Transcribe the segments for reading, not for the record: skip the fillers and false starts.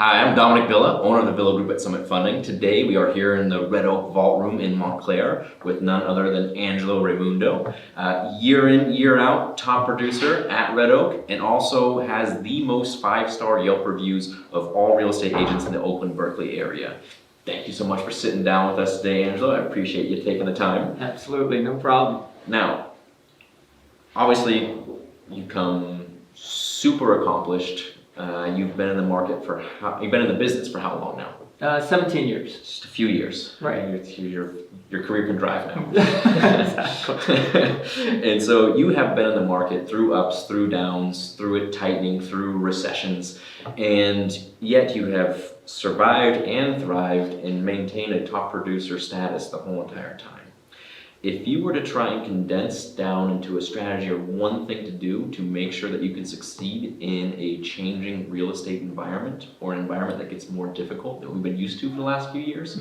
Hi, I'm Dominic Villa, owner of the Villa Group at Summit Funding. Today we are here in the Red Oak Vault Room in Montclair with none other than Angelo Raimundo. Year in, year out, top producer at Red Oak, and also has the most 5-star Yelp reviews of all real estate agents in the Oakland-Berkeley area. Thank you so much for sitting down with us today, Angelo. I appreciate you taking the time. Absolutely, no problem. Now, obviously, you come super accomplished. You've been in the market you've been in the business for how long now? 17 years. Just a few years. Right. Your career can drive now. Exactly. And so you have been in the market through ups, through downs, through it tightening, through recessions, and yet you have survived and thrived and maintained a top producer status the whole entire time. If you were to try and condense down into a strategy or one thing to do to make sure that you can succeed in a changing real estate environment or an environment that gets more difficult that we've been used to for the last few years,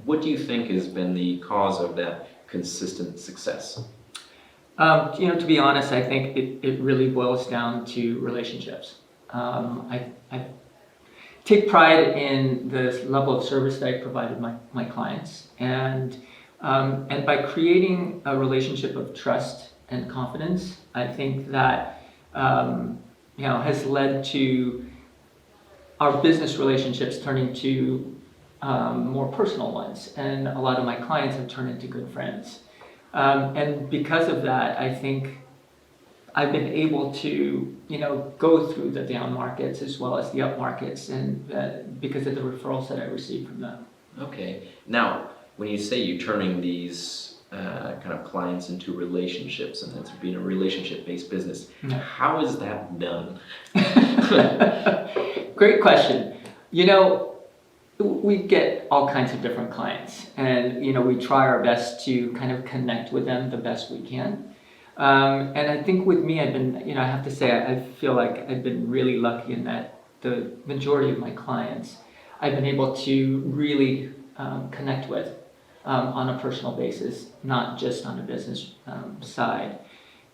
what do you think has been the cause of that consistent success? To be honest, I think it really boils down to relationships. I take pride in the level of service that I provided my clients, and by creating a relationship of trust and confidence, I think that has led to our business relationships turning to more personal ones, and a lot of my clients have turned into good friends. And because of that, I think I've been able to go through the down markets as well as the up markets, and because of the referrals that I received from them. Okay. Now, when you say you're turning these kind of clients into relationships, and it's being a relationship-based business, how is that done? Great question. We get all kinds of different clients, and we try our best to kind of connect with them the best we can. And I think with me, I've been, I have to say, I feel like I've been really lucky in that the majority of my clients I've been able to really connect with. On a personal basis, not just on a business side.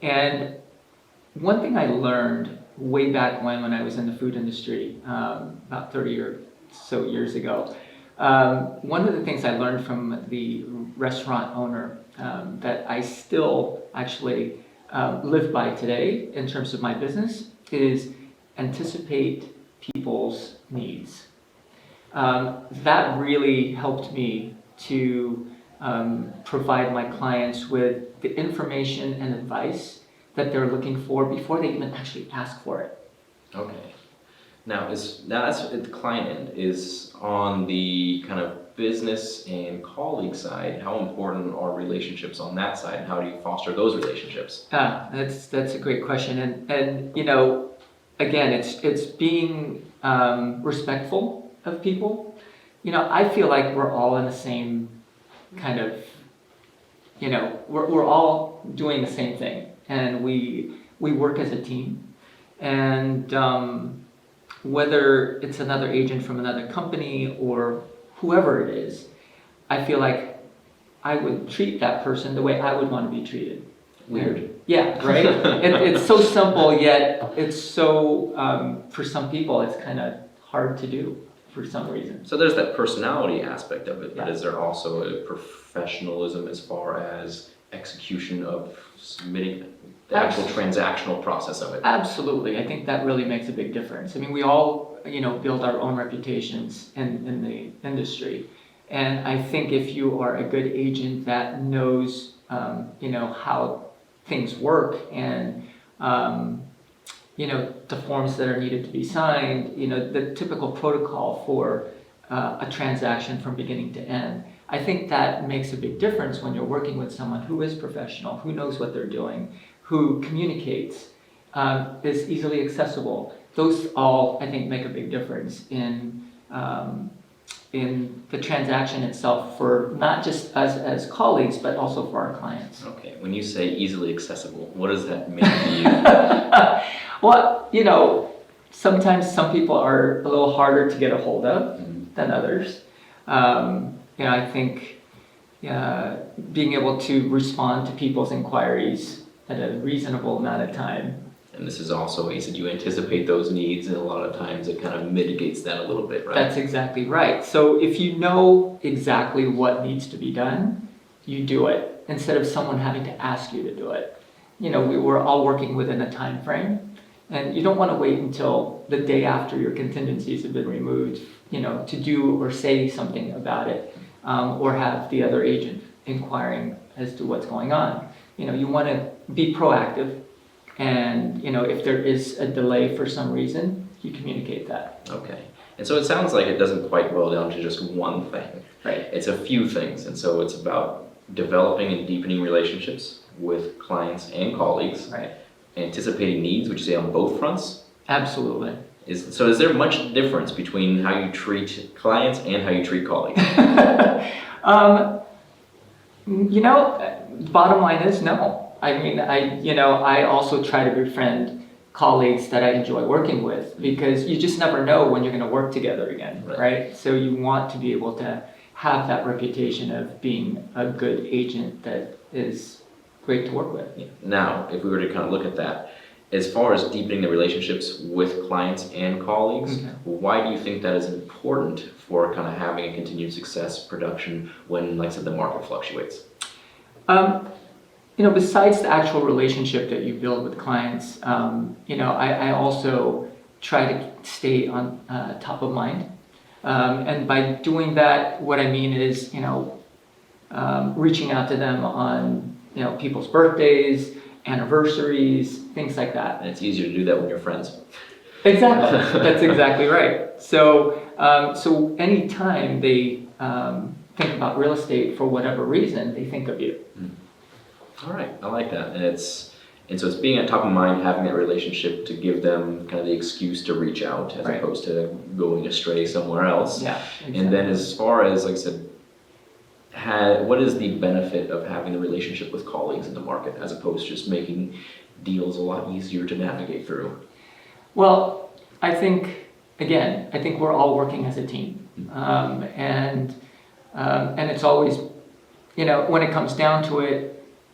And one thing I learned way back when I was in the food industry, about 30 or so years ago, one of the things I learned from the restaurant owner that I still actually live by today in terms of my business is anticipate people's needs. That really helped me to provide my clients with the information and advice that they're looking for before they even actually ask for it. Okay. Now that's at the client end. Is on the kind of business and colleague side, how important are relationships on that side, and how do you foster those relationships? That's a great question, and again, it's being respectful of people. I feel like we're all in the same kind of, we're all doing the same thing, and we work as a team. And whether it's another agent from another company or whoever it is, I feel like I would treat that person the way I would want to be treated. Weird. Yeah, right? It's so simple, yet it's so, for some people, it's kind of hard to do. For some reason. So there's that personality aspect of it, but Yeah. is there also a professionalism as far as execution of submitting the actual transactional process of it? Absolutely. I think that really makes a big difference. I mean, we all, build our own reputations in the industry. And I think if you are a good agent that knows, how things work and, the forms that are needed to be signed, the typical protocol for a transaction from beginning to end. I think that makes a big difference when you're working with someone who is professional, who knows what they're doing, who communicates, is easily accessible. Those all, I think, make a big difference in in the transaction itself for not just us as colleagues, but also for our clients. Okay, when you say easily accessible, what does that mean to you? Well, sometimes some people are a little harder to get a hold of than others. I think being able to respond to people's inquiries at a reasonable amount of time. And this is also, you said you anticipate those needs, and a lot of times it kind of mitigates that a little bit, right? That's exactly right. So if you know exactly what needs to be done, you do it instead of someone having to ask you to do it. We were all working within a time frame, and you don't want to wait until the day after your contingencies have been removed, to do or say something about it, or have the other agent inquiring as to what's going on. You want to be proactive. And, if there is a delay for some reason, you communicate that. Okay. And so it sounds like it doesn't quite boil down to just one thing. Right. It's a few things. And so it's about developing and deepening relationships with clients and colleagues. Right. Anticipating needs, would you say on both fronts? Absolutely. Is there much difference between how you treat clients and how you treat colleagues? Bottom line is no. I mean, I also try to befriend colleagues that I enjoy working with, because you just never know when you're going to work together again, right? So you want to be able to have that reputation of being a good agent that is great to work with. Now, if we were to kind of look at that, as far as deepening the relationships with clients and colleagues, why do you think that is important for kind of having a continued success production when, like I said, the market fluctuates? Besides the actual relationship that you build with clients, I also try to stay on top of mind. And by doing that, what I mean is, reaching out to them on, people's birthdays, anniversaries, things like that. And it's easier to do that when you're friends. Exactly. That's exactly right. So anytime they think about real estate for whatever reason, they think of you. All right, I like that. And so it's being at top of mind, having that relationship to give them kind of the excuse to reach out as opposed to going astray somewhere else. Yeah. Exactly. And then as far as, like I said, what is the benefit of having the relationship with colleagues in the market as opposed to just making deals a lot easier to navigate through? Well, I think we're all working as a team. And it's always, when it comes down to it,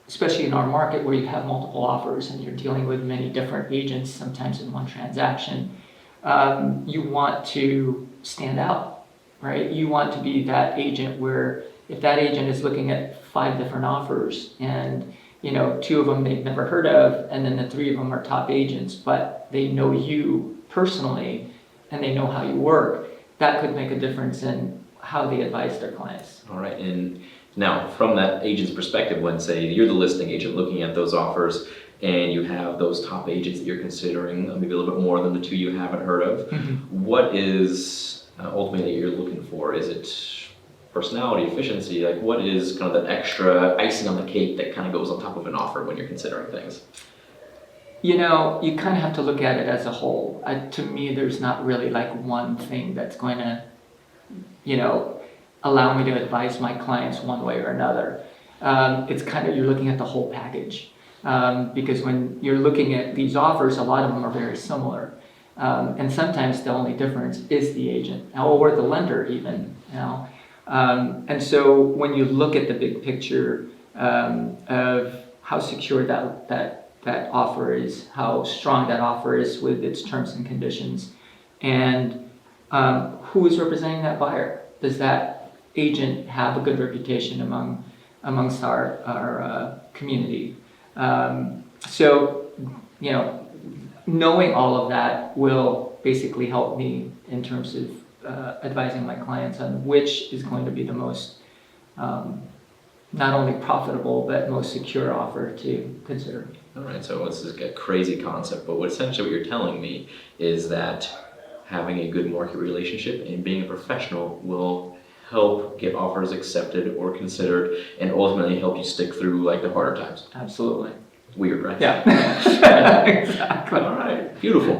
especially in our market where you have multiple offers and you're dealing with many different agents, sometimes in one transaction, you want to stand out, right? You want to be that agent where if that agent is looking at 5 different offers and 2 of them they've never heard of, and then the 3 of them are top agents, but they know you personally and they know how you work, that could make a difference in how they advise their clients. All right, and now from that agent's perspective, when say you're the listing agent looking at those offers and you have those top agents that you're considering, maybe a little bit more than the 2 you haven't heard of, what is ultimately that you're looking for? Is it personality, efficiency? Like, what is kind of the extra icing on the cake that kind of goes on top of an offer when you're considering things? You kind of have to look at it as a whole. To me, there's not really like one thing that's going to, allow me to advise my clients one way or another. It's kind of, you're looking at the whole package. Because when you're looking at these offers, a lot of them are very similar. And sometimes the only difference is the agent or the lender even, And so when you look at the big picture of how secure that offer is, how strong that offer is with its terms and conditions, and who is representing that buyer? Does that agent have a good reputation amongst our community? So, knowing all of that will basically help me in terms of advising my clients on which is going to be the most not only profitable but most secure offer to consider. All right, so this is a crazy concept, but essentially what you're telling me is that having a good market relationship and being a professional will help get offers accepted or considered and ultimately help you stick through like the harder times. Absolutely. Weird, right? Yeah. Exactly. All right, beautiful.